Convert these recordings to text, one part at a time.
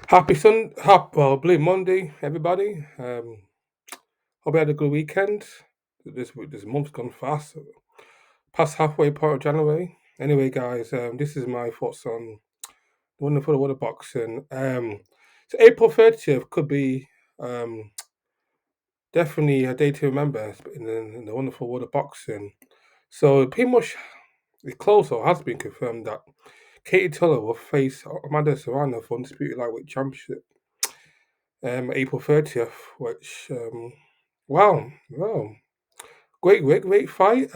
Blue Monday, everybody. Hope you had a good weekend. This month's gone fast, past halfway part of January. Anyway, guys, this is my thoughts on the wonderful world of boxing. So April 30th could be um, definitely a day to remember in the wonderful world of boxing. So pretty much it's close or has been confirmed that Katie Taylor will face Amanda Serrano for Undisputed Lightweight Championship April 30th, which, wow, great fight.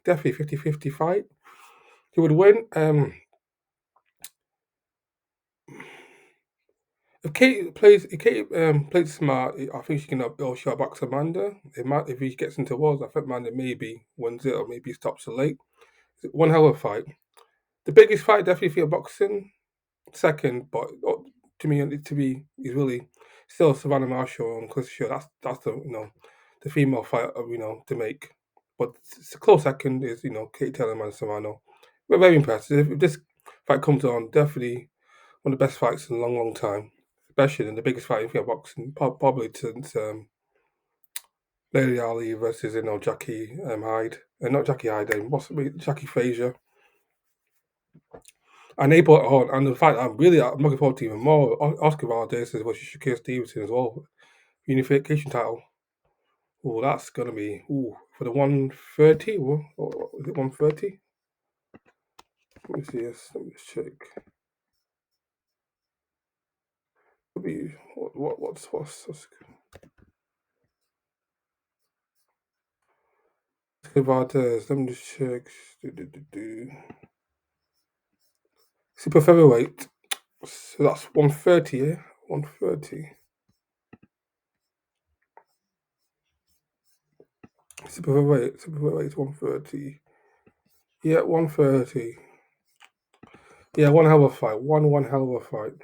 Definitely 50-50 fight. He would win. If Kate plays smart, I think she can outshot box Amanda. If he gets into walls, I think Amanda maybe wins it or maybe stops it late. One hell of a fight. The biggest fight definitely for boxing. Second, but to me, to be is really still Savannah Marshall and Chris Shaw. That's the female fight to make. But it's a close second is Kate Taylor and Savannah. We're very impressive. If this fight comes on, definitely one of the best fights in a long time. Especially in the biggest fight in female boxing, probably since Lady Ali versus Jackie Hyde, not Jackie Hyde, possibly Jackie Frazier. And they put on, and the fact I'm looking forward to even more. Oscar Valdez versus Shakur Stevenson as well, unification title. Oh, that's gonna be for the 130. Is it 130? Let me see this. Let me just check. Could be what's Oscar Valdez? Let me just check. Super featherweight. So that's 130. Yeah, 130. Super featherweight is 130. Yeah, 130. Yeah, one hell of a fight. One hell of a fight.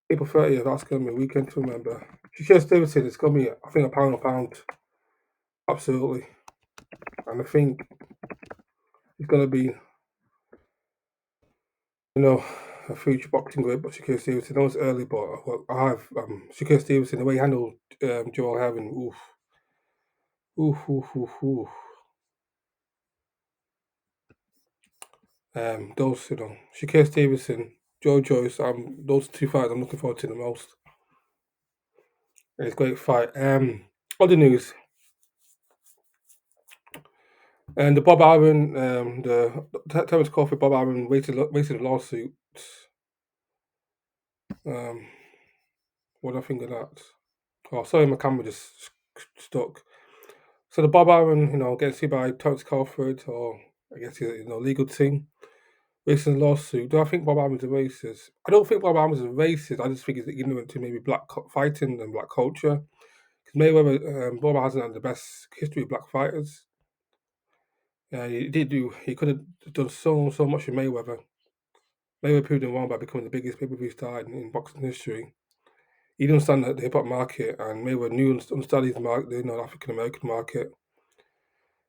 April 30th, that's going to be a weekend to remember. Shakur Stevenson, it's going to be, I think, a pound a pound. Absolutely. And I think it's going to be, a future boxing great, but Shakur Stevenson, I know it's early, but I have Shakur Stevenson, the way he handled Joel Heaven, oof. Shakur Stevenson, Joe Joyce, those two fights I'm looking forward to the most. And it's a great fight. Other news, and the Bob Aaron, Terence Crawford, Bob Aaron wasted lawsuit. Um, what do I think of that? Oh, sorry, my camera just stuck. So the Bob Aaron, gets sued by Terence Crawford, or I guess his legal team, racist lawsuit. Do I think Bob Aaron's a racist? I don't think Bob Aaron's a racist. I just think he's ignorant to maybe fighting and black culture. Because Mayweather, Bob hasn't had the best history of black fighters. Yeah, he could have done so much with Mayweather. Mayweather proved him wrong by becoming the biggest pay-per-view star in boxing history. He didn't understand the hip hop market, and Mayweather understood his market, the African American market.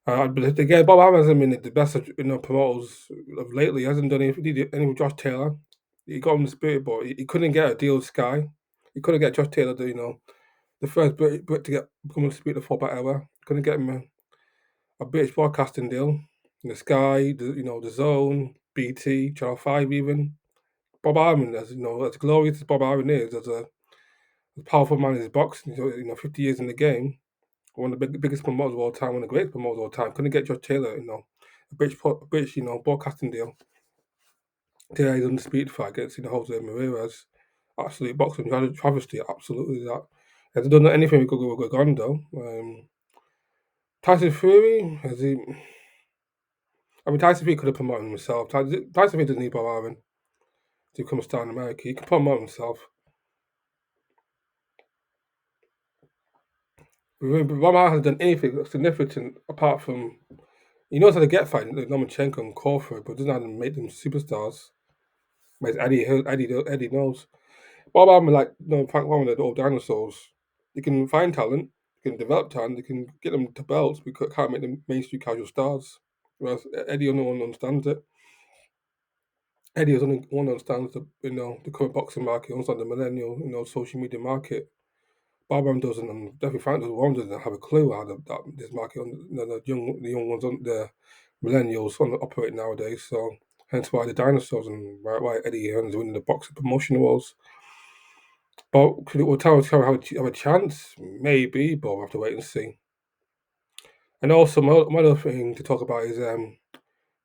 But again, Bob Arum hasn't been the best promoters of lately. He hasn't done anything with Josh Taylor. He got him the spirit, but he couldn't get a deal with Sky. He couldn't get Josh Taylor to the first Brit to become a spirit the 4 hour. Couldn't get him a British broadcasting deal. The Sky, the Zone, BT, Channel 5 even. Bob Arum, as glorious as Bob Arum is, as a powerful man in his boxing, 50 years in the game, one of the biggest promoters of all time, one of the greatest promoters of all time, couldn't get Josh Taylor, a British, broadcasting deal. Today he's undisputed fight against, Jose Ramirez. Absolute boxing travesty, absolutely that. He hasn't done anything with Gondo. Tyson Fury, has he? I mean, Tyson Fury could have promoted himself. Tyson Fury doesn't need Bob Arum to become a star in America. He can promote himself. Bob Arum hasn't done anything significant apart from he knows how to get fighting like Lomachenko and Crawford, but doesn't know how to make them superstars. Whereas Eddie knows. Bob Arum, like Frank Warren, they're all dinosaurs. They can find talent, they can develop talent, they can get them to belts, but can't make them mainstream casual stars. Whereas Eddie, no one understands it. Eddie is only one understands the current boxing market, understands the millennial social media market. Barbara doesn't, and definitely Frank doesn't have a clue how that this market, the young ones, the millennials operate nowadays. So hence why the dinosaurs and why Eddie Hearn's winning the boxing promotion awards. But could it will tell us have a chance? Maybe, but we'll have to wait and see. And also, my other thing to talk about is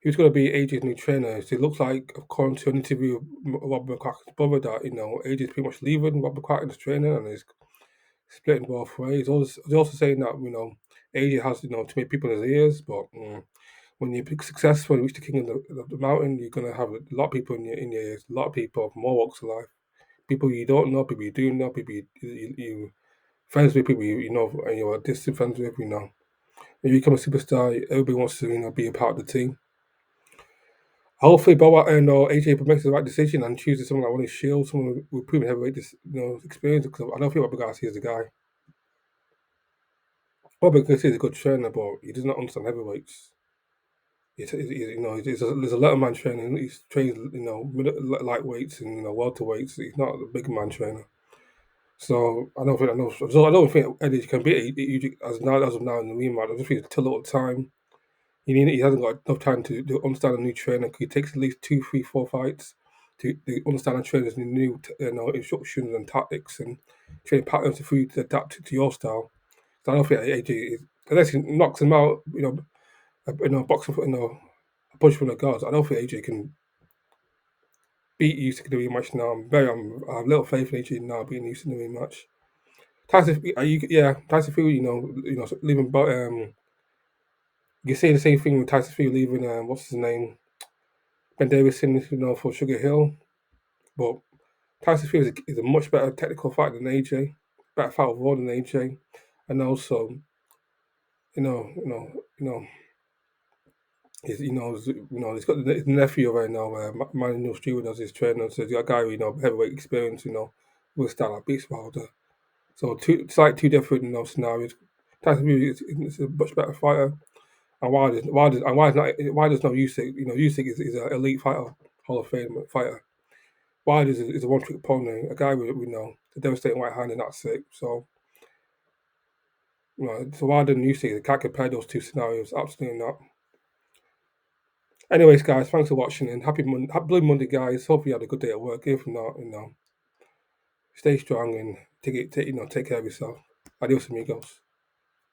who's going to be AJ's new trainer. So it looks like, according to an interview with Rob McCracken's brother, that AJ's pretty much leaving Rob McCracken's trainer and is splitting both ways. He's also saying that AJ has too many people in his ears, but when you're successful and reach the king of the mountain, you're gonna have a lot of people in your ears, a lot of people from all walks of life, people you don't know, people you do know, people you friends with, people you know, and you're distant friends with. When you become a superstar, everybody wants to be a part of the team. Hopefully, Bob and AJ makes the right decision and chooses someone like Willie Shields, someone with proven heavyweight experience. Because I don't think Robert Garcia is the guy. Robert Garcia is a good trainer, but he does not understand heavyweights. There's a little man training. He's trains lightweights and welterweights. He's not a big man trainer. So I don't think Eddie can beat AJ as of now in the rematch. I just think it's too little time. He hasn't got enough time to understand a new trainer. It takes at least 2, 3, 4 fights to understand a trainer's new instructions and tactics and training patterns for you to adapt to your style. So I don't think AJ is, unless he knocks him out, boxing, a punch from the guards. I don't think AJ can beat Usyk in the rematch now. I have little faith in AJ now beating Usyk in the rematch. Tyson Fury, leaving, but you say the same thing with Tyson Fury leaving. What's his name? Ben Davison, for Sugar Hill. But Tyson Fury is a much better technical fighter than AJ, better fighter overall than AJ, and also, you know, you know, you know, he's got his nephew right now, Manuel Stewart as his trainer. So he's got a guy with heavyweight experience, with a style like Beast Wilder. So it's like two different scenarios. Tyson Fury is a much better fighter, and Wilder's not Usyk. Usyk is an elite fighter, Hall of Fame fighter. Wilder is a one-trick pony, a guy with a devastating right hand, and that's it. So so Wilder and Usyk, can't compare those two scenarios. Absolutely not. Anyways, guys, thanks for watching and happy Blue Monday, guys. Hope you had a good day at work. If not, stay strong and take care of yourself. Adios, amigos.